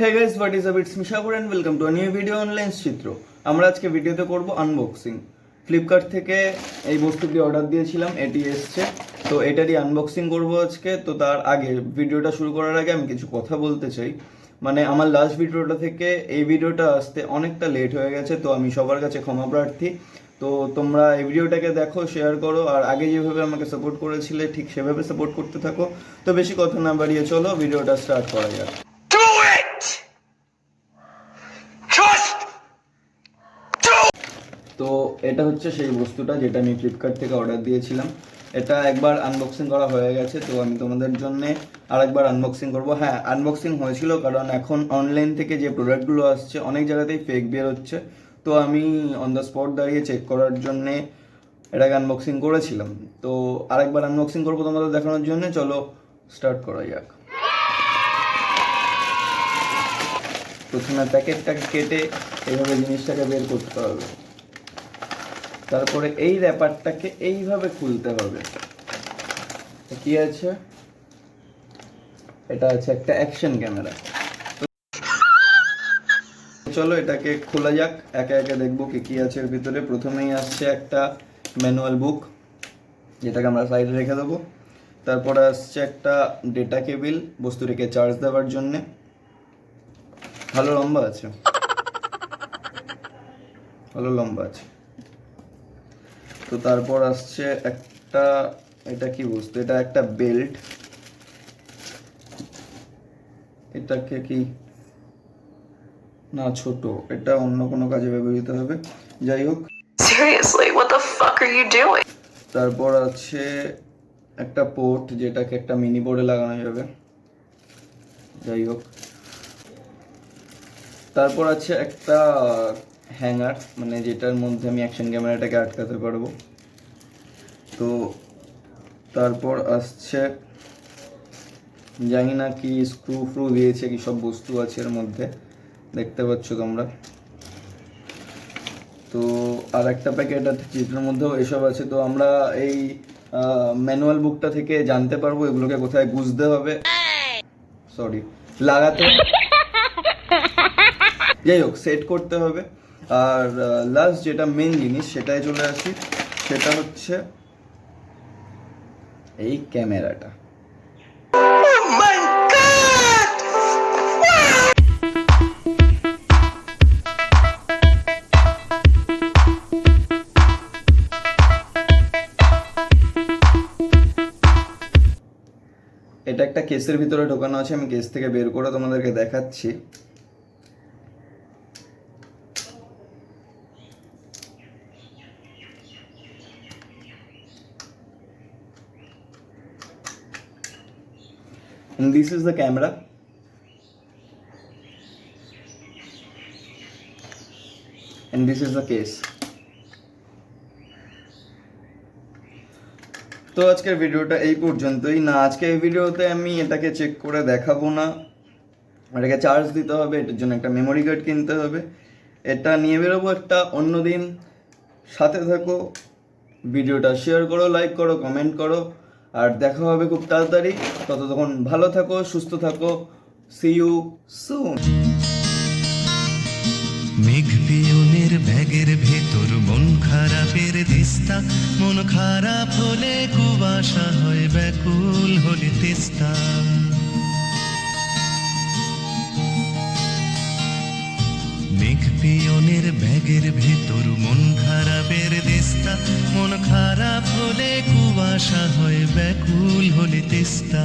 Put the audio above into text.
Hey guys, what is up? It's me SAGAR and welcome to a new video online চিত্র। আমরা আজকে ভিডিওতে করব আনবক্সিং। ফ্লিপকার্ট থেকে এই বস্তুটি অর্ডার দিয়েছিলাম, এটি এসেছে। তো এটারই আনবক্সিং করব আজকে। তো তার আগে ভিডিওটা শুরু করার আগে আমি কিছু কথা বলতে চাই। মানে আমার লাস্ট ভিডিওটা থেকে এই ভিডিওটা আসতে অনেকটা লেট হয়ে গেছে, তো আমি সবার কাছে ক্ষমা প্রার্থী। তো তোমরা এই ভিডিওটাকে দেখো, শেয়ার করো, আর আগে যেভাবে আমাকে সাপোর্ট করেছিলে ঠিক সেভাবে সাপোর্ট করতে থাকো। তো বেশি কথা না বাড়িয়ে চলো ভিডিওটা স্টার্ট করা যাক। তো এটা হচ্ছে সেই বস্তুটা যেটা আমি ফ্লিপকার্ট থেকে অর্ডার দিয়েছিলাম। এটা একবার আনবক্সিং করা হয়ে গেছে, তো আমি তোমাদের জন্যে আরেকবার আনবক্সিং করব। হ্যাঁ, আনবক্সিং হয়েছিল কারণ এখন অনলাইন থেকে যে প্রোডাক্টগুলো আসছে অনেক জায়গাতেই ফেক বের হচ্ছে। তো আমি অন দ্য স্পট দাঁড়িয়ে চেক করার জন্যে এটাকে আনবক্সিং করেছিলাম। তো আরেকবার আনবক্সিং করবো তোমাদের দেখানোর জন্য। চলো স্টার্ট করা যাক। প্রথমে প্যাকেটটাকে কেটে এইভাবে জিনিসটাকে বের করতে হবে, তারপরে এই র্যাপারটাকে এইভাবে খুলতে হবে। কি আছে? এটা আছে একটা অ্যাকশন ক্যামেরা। চলো এটাকে খোলা যাক, একে একে দেখবো কি আছে এর ভিতরে। প্রথমেই আসছে একটা ম্যানুয়াল বুক, যেটাকে আমরা সাইডে রেখে দেবো। তারপরে আসছে একটা ডেটা কেবিল বস্তুটিকে চার্জ দেওয়ার জন্যে, ভালো লম্বা আছে। তো তারপর আসছে একটা, এটা কি বস্তু? এটা একটা বেল্ট। এটাকে কি না, ছোট, এটা অন্য কোনো কাজে ব্যবহৃত হবে। যাই হোক, Seriously, what the fuck are you doing? তারপর আছে একটা পোর্ট, যেটাকে একটা মিনি বোর্ডে লাগানো যাবে। যাই হোক, তারপর আছে একটা হ্যাঙ্গার, মানে যেটার মধ্যে আমি অ্যাকশন ক্যামেরাটাকে আটকাতে পারবো। তো তারপর আসছে, জানি না কি স্ক্রু ফ্রু দিয়েছে, কি সব বস্তু আছে এর মধ্যে, দেখতে পাচ্ছ তোমরা। তো আর একটা প্যাকেট আছে যেটার মধ্যেও এসব আছে। তো আমরা এই ম্যানুয়াল বুকটা থেকে জানতে পারবো এগুলোকে কোথায় গুঁজতে হবে, লাগাতে, যাই হোক সেট করতে হবে। আর লাস্ট যেটা মেন জিনিস সেটাই চলে আসি, সেটা হচ্ছে এই ক্যামেরাটা। এটা একটা কেসের ভিতরে ঢোকানো আছে, আমি কেস থেকে বের করে তোমাদেরকে দেখাচ্ছি। And this is the camera. And this is the case. তো আজকের ভিডিওটা এই পর্যন্তই। না, আজকে এই ভিডিওতে আমি এটাকে চেক করে দেখাবো না, এটাকে চার্জ দিতে হবে, এটার জন্য একটা মেমোরি কার্ড কিনতে হবে। এটা নিয়ে বেরোবো একটা অন্য দিন। সাথে থাকো, ভিডিওটা শেয়ার করো, লাইক করো, কমেন্ট করো, আর দেখা হবে খুব তাড়াতাড়ি। ততক্ষণ ভালো থাকো, সুস্থ থাকো। See you soon. মেঘ পিয়নের ব্যাগের ভেতর মন খারাপের দিস্তা, মন খারাপ হলে কুয়াশা হয়, ব্যাকুল হলে তেস্তা। মেঘ পিয়নের ব্যাগের ভেতর মন খারাপের দিস্তা, মন খারাপ হলে কুয়াশা হয়, ব্যাকুল হলে তেস্তা।